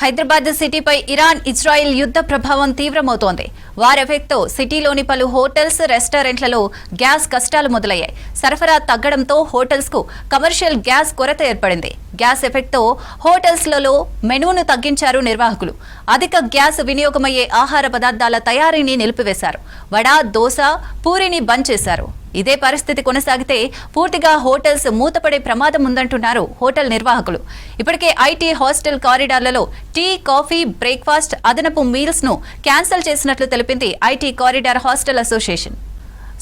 Hyderabad సిటీపై Iran Israel యుద్ధ ప్రభావం తీవ్రమవుతోంది. War ఎఫెక్ట్తో సిటీలోని పలు హోటల్స్, రెస్టారెంట్లలో గ్యాస్ కష్టాలు మొదలయ్యాయి. సరఫరా తగ్గడంతో హోటల్స్కు కమర్షియల్ గ్యాస్ కొరత ఏర్పడింది. గ్యాస్ ఎఫెక్ట్తో హోటల్స్లలో మెనూను తగ్గించారు నిర్వాహకులు. అధిక గ్యాస్ వినియోగమయ్యే ఆహార పదార్థాల తయారీని నిలిపివేశారు. వడ, దోశ, పూరిని బంద్ చేశారు. ఇదే పరిస్థితి కొనసాగితే పూర్తిగా హోటల్స్ మూతపడే ప్రమాదం ఉందంటున్నారు హోటల్ నిర్వాహకులు. ఇప్పటికే ఐటీ హాస్టల్ కారిడార్లలో టీ, కాఫీ, బ్రేక్ఫాస్ట్, అదనపు మీల్స్ ను క్యాన్సిల్ చేసినట్లు తెలిపింది ఐటీ కారిడార్ హాస్టల్ అసోసియేషన్.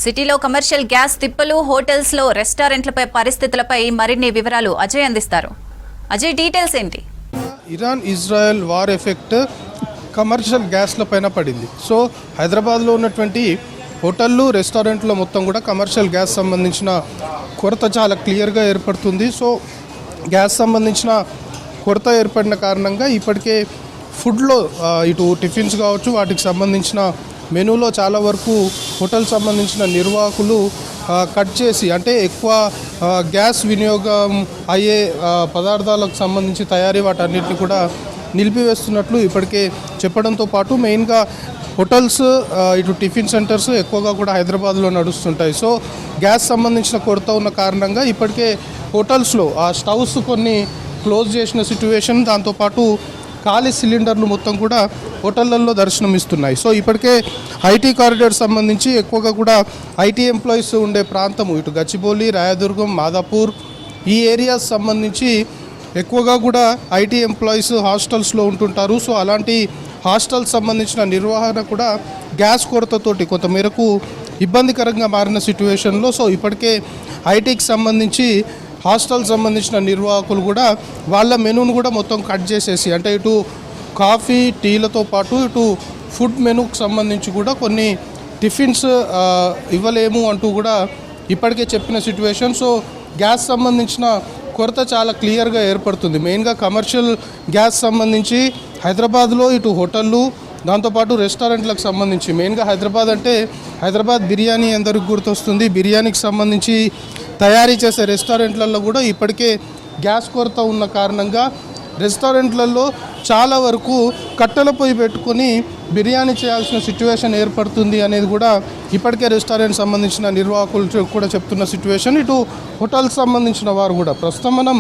సిటీలో కమర్షియల్ గ్యాస్ తిప్పలు, హోటల్స్ లో రెస్టారెంట్లపై పరిస్థితులపై మరిన్ని వివరాలు అజయ్ అందిస్తారు. అజయ్, డీటెయిల్స్ ఏంటి? Iran Israel war effect commercial గ్యాస్ల పైన పడింది. సో హైదరాబాద్లో ఉన్నటువంటి హోటళ్ళు, రెస్టారెంట్లో మొత్తం కూడా కమర్షియల్ గ్యాస్ సంబంధించిన కొరత చాలా క్లియర్గా ఏర్పడుతుంది. సో గ్యాస్ సంబంధించిన కొరత ఏర్పడిన కారణంగా ఇప్పటికే ఫుడ్లో ఇటు టిఫిన్స్ కావచ్చు, వాటికి సంబంధించిన మెనూలో చాలా వరకు హోటల్ సంబంధించిన నిర్వాహకులు కట్ చేసి, అంటే ఎక్కువ గ్యాస్ వినియోగం అయ్యే పదార్థాలకు సంబంధించి తయారీ వాటన్నిటిని కూడా నిలిపివేస్తున్నట్లు ఇప్పటికే చెప్పడంతో పాటు మెయిన్గా హోటల్స్, ఇటు టిఫిన్ సెంటర్స్ ఎక్కువగా కూడా హైదరాబాద్లో నడుస్తుంటాయి. సో గ్యాస్ సంబంధించిన కొరత ఉన్న కారణంగా ఇప్పటికే హోటల్స్లో ఆ స్టవ్స్ కొన్ని క్లోజ్ చేసిన సిట్యువేషన్, దాంతోపాటు ఖాళీ సిలిండర్లు మొత్తం కూడా హోటళ్లలో దర్శనమిస్తున్నాయి. సో ఇప్పటికే ఐటీ కారిడార్ సంబంధించి ఎక్కువగా కూడా ఐటీ ఎంప్లాయీస్ ఉండే ప్రాంతము ఇటు గచ్చిబౌలి, రాయదుర్గం, మాదాపూర్ ఈ ఏరియాస్ సంబంధించి ఎక్కువగా కూడా ఐటీ ఎంప్లాయీస్ హాస్టల్స్లో ఉంటుంటారు. సో అలాంటి హాస్టల్ సంబంధించిన నిర్వహణ కూడా గ్యాస్ కొరతతోటి కొంతమేరకు ఇబ్బందికరంగా మారిన సిట్యువేషన్లో సో ఇప్పటికే ఐటీకి సంబంధించి హాస్టల్ సంబంధించిన నిర్వాహకులు కూడా వాళ్ళ మెనూను కూడా మొత్తం కట్ చేసేసి, అంటే ఇటు కాఫీ, టీలతో పాటు ఇటు ఫుడ్ మెనూకి సంబంధించి కూడా కొన్ని టిఫిన్స్ ఇవ్వలేము అంటూ కూడా ఇప్పటికే చెప్పిన సిట్యువేషన్. సో గ్యాస్ సంబంధించిన కొరత చాలా క్లియర్గా ఏర్పడుతుంది. మెయిన్గా కమర్షియల్ గ్యాస్ సంబంధించి హైదరాబాద్లో ఇటు హోటళ్ళు, దాంతోపాటు రెస్టారెంట్లకు సంబంధించి మెయిన్గా హైదరాబాద్ అంటే హైదరాబాద్ బిర్యానీ అందరికి గుర్తొస్తుంది. బిర్యానీకి సంబంధించి తయారీ చేసే రెస్టారెంట్లలో కూడా ఇప్పటికే గ్యాస్ కొరత ఉన్న కారణంగా రెస్టారెంట్లలో చాలా వరకు కట్టెల పొయ్యి పెట్టుకొని బిర్యానీ చేయాల్సిన సిట్యువేషన్ ఏర్పడుతుంది అనేది కూడా ఇప్పటికే రెస్టారెంట్ సంబంధించిన నిర్వాహకులు కూడా చెప్తున్న సిట్యువేషన్. ఇటు హోటల్స్ సంబంధించిన వారు కూడా ప్రస్తుతం మనం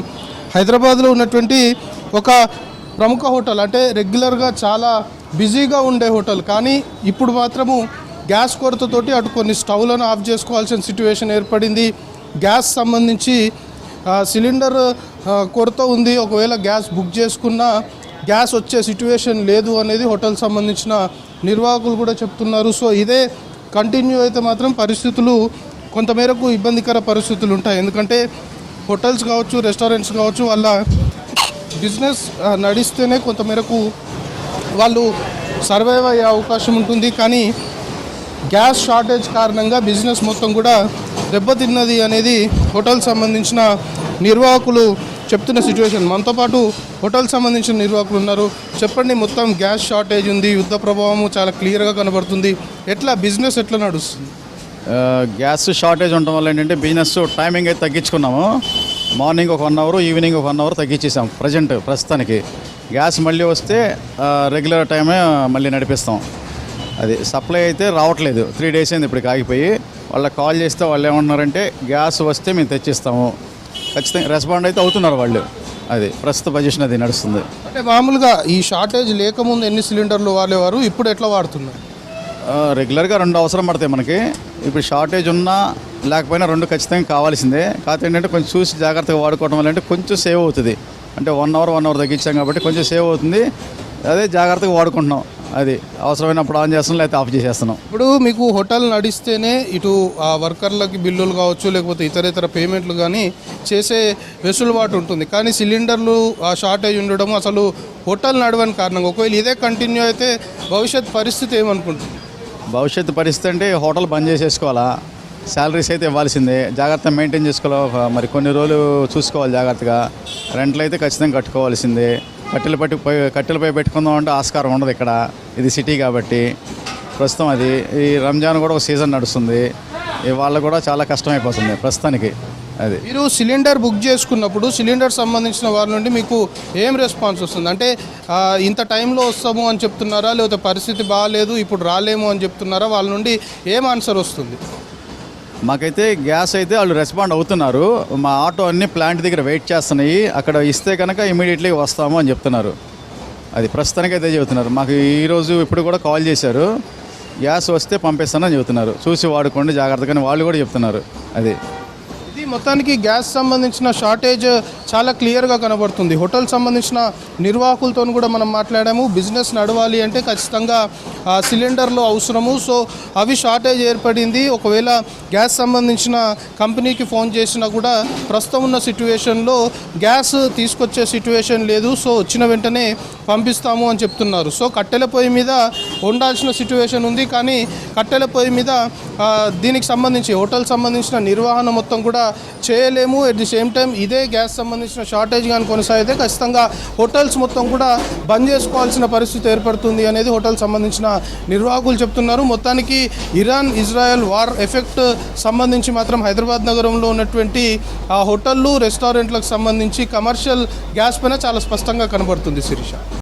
హైదరాబాద్లో ఉన్నటువంటి ఒక ప్రముఖ హోటల్, అంటే రెగ్యులర్గా చాలా బిజీగా ఉండే హోటల్, కానీ ఇప్పుడు మాత్రము గ్యాస్ కొరతతోటి అటు కొన్ని స్టవ్లను ఆఫ్ చేసుకోవాల్సిన సిట్యువేషన్ ఏర్పడింది. గ్యాస్ సంబంధించి సిలిండర్ కొరత ఉంది. ఒకవేళ గ్యాస్ బుక్ చేసుకున్నా గ్యాస్ వచ్చే సిట్యువేషన్ లేదు అనేది హోటల్ సంబంధించిన నిర్వాహకులు కూడా చెప్తున్నారు. సో ఇదే కంటిన్యూ అయితే మాత్రం పరిస్థితులు కొంతమేరకు ఇబ్బందికర పరిస్థితులు ఉంటాయి. ఎందుకంటే హోటల్స్ కావచ్చు, రెస్టారెంట్స్ కావచ్చు, వాళ్ళ బిజినెస్ నడిస్తేనే కొంతమేరకు వాళ్ళు సర్వైవ్ అయ్యే అవకాశం ఉంటుంది. కానీ గ్యాస్ షార్టేజ్ కారణంగా బిజినెస్ మొత్తం కూడా దెబ్బతిన్నది అనేది హోటల్ సంబంధించిన నిర్వాహకులు చెప్తున్న సిచ్యువేషన్. మనతో పాటు హోటల్ సంబంధించిన నిర్వాహకులు ఉన్నారు. చెప్పండి, మొత్తం గ్యాస్ షార్టేజ్ ఉంది, యుద్ధ ప్రభావము చాలా క్లియర్గా కనబడుతుంది. ఎట్లా బిజినెస్ ఎట్లా నడుస్తుంది? గ్యాస్ షార్టేజ్ ఉండడం వల్ల ఏంటంటే బిజినెస్ టైమింగ్ అయితే తగ్గించుకున్నాము. మార్నింగ్ ఒక 1 అవర్, ఈవినింగ్ ఒక 1 అవర్ తగ్గించేసాం ప్రస్తుతానికి. గ్యాస్ మళ్ళీ వస్తే రెగ్యులర్ టైమే మళ్ళీ నడిపిస్తాం. అది సప్లై అయితే రావట్లేదు. 3 days అయింది ఇప్పటికి ఆగిపోయి. వాళ్ళకి కాల్ చేస్తే వాళ్ళు ఏమంటున్నారంటే గ్యాస్ వస్తే మేము తెచ్చిస్తాము, ఖచ్చితంగా రెస్పాండ్ అయితే అవుతున్నారు వాళ్ళు. అది ప్రస్తుత పొజిషన్ అది నడుస్తుంది. అంటే మామూలుగా ఈ షార్టేజ్ లేకముందు ఎన్ని సిలిండర్లు వాడేవారు, ఇప్పుడు ఎట్లా వాడుతున్నారు? రెగ్యులర్గా 2 అవసరం పడతాయి మనకి. ఇప్పుడు షార్టేజ్ ఉన్నా లేకపోయినా 2 ఖచ్చితంగా కావాల్సిందే. కాకపోతే ఏంటంటే కొంచెం చూసి జాగ్రత్తగా వాడుకోవడం వల్ల అంటే కొంచెం సేవ్ అవుతుంది. అంటే 1 అవర్ తగ్గించాం కాబట్టి కొంచెం సేవ్ అవుతుంది. అదే జాగ్రత్తగా వాడుకుంటున్నాం. అది అవసరమైనప్పుడు ఆన్ చేస్తున్నాం, లేకపోతే ఆఫ్ చేసేస్తున్నాం. ఇప్పుడు మీకు హోటల్ నడిస్తేనే ఇటు వర్కర్లకి బిల్లులు కావచ్చు, లేకపోతే ఇతర పేమెంట్లు కానీ చేసే వెసులుబాటు ఉంటుంది. కానీ సిలిండర్లు షార్టేజ్ ఉండడం అసలు హోటల్ నడవని కారణంగా ఒకవేళ ఇదే కంటిన్యూ అయితే భవిష్యత్ పరిస్థితి ఏమనుకుంటుంది? భవిష్యత్తు పరిస్థితి అంటే హోటల్ బంద్ చేసేసుకోవాలా, శాలరీస్ అయితే ఇవ్వాల్సిందే, జాగ్రత్తగా మెయింటైన్ చేసుకోవాలి. మరి కొన్ని రోజులు చూసుకోవాలి జాగ్రత్తగా. రెంట్లు అయితే ఖచ్చితంగా కట్టుకోవాల్సిందే. కట్టెలపై పెట్టుకుందాం అంటే ఆస్కారం ఉండదు ఇక్కడ, ఇది సిటీ కాబట్టి. ప్రస్తుతం అది ఈ రంజాన్ కూడా ఒక సీజన్ నడుస్తుంది. వాళ్ళకు కూడా చాలా కష్టమైపోతుంది ప్రస్తుతానికి. అది మీరు సిలిండర్ బుక్ చేసుకున్నప్పుడు సిలిండర్ సంబంధించిన వారి నుండి మీకు ఏం రెస్పాన్స్ వస్తుంది? అంటే ఇంత టైంలో వస్తాము అని చెప్తున్నారా, లేకపోతే పరిస్థితి బాగాలేదు ఇప్పుడు రాలేము అని చెప్తున్నారా? వాళ్ళ నుండి ఏం ఆన్సర్ వస్తుంది? మాకైతే గ్యాస్ అయితే వాళ్ళు రెస్పాండ్ అవుతున్నారు. మా ఆటో అన్ని ప్లాంట్ దగ్గర వెయిట్ చేస్తున్నాయి, అక్కడ ఇస్తే కనుక ఇమీడియట్లీ వస్తాము అని చెప్తున్నారు. అది ప్రస్తుతానికి అయితే చెబుతున్నారు. మాకు ఈరోజు ఇప్పుడు కూడా కాల్ చేశారు, గ్యాస్ వస్తే పంపిస్తానని చెబుతున్నారు. చూసి వాడుకోండి జాగ్రత్తగానే వాళ్ళు కూడా చెప్తున్నారు. అది ఇది మొత్తానికి గ్యాస్ సంబంధించిన షార్టేజ్ చాలా క్లియర్గా కనబడుతుంది. హోటల్ సంబంధించిన నిర్వాహకులతో కూడా మనం మాట్లాడాము. బిజినెస్ నడవాలి అంటే ఖచ్చితంగా సిలిండర్లు అవసరము. సో అవి షార్టేజ్ ఏర్పడింది. ఒకవేళ గ్యాస్ సంబంధించిన కంపెనీకి ఫోన్ చేసినా కూడా ప్రస్తుతం ఉన్న సిట్యువేషన్లో గ్యాస్ తీసుకొచ్చే సిట్యువేషన్ లేదు. సో వచ్చిన వెంటనే పంపిస్తాము అని చెప్తున్నారు. సో కట్టెల పొయ్యి మీద వండాల్సిన సిట్యువేషన్ ఉంది, కానీ కట్టెల పొయ్యి మీద దీనికి సంబంధించి హోటల్ సంబంధించిన నిర్వహణ మొత్తం కూడా చేయలేము. ఎట్ ది సేమ్ టైం ఇదే గ్యాస్ సంబంధించిన షార్టేజ్ కానీ కొనసాగితే ఖచ్చితంగా హోటల్స్ మొత్తం కూడా బంద్ చేసుకోవాల్సిన పరిస్థితి ఏర్పడుతుంది అనేది హోటల్ సంబంధించిన నిర్వాహకులు చెప్తున్నారు. మొత్తానికి ఇరాన్ ఇజ్రాయెల్ వార్ ఎఫెక్ట్ సంబంధించి మాత్రం హైదరాబాద్ నగరంలో ఉన్నటువంటి హోటళ్ళు రెస్టారెంట్లకు సంబంధించి కమర్షియల్ గ్యాస్ పైన చాలా స్పష్టంగా కనబడుతుంది. శిరీష.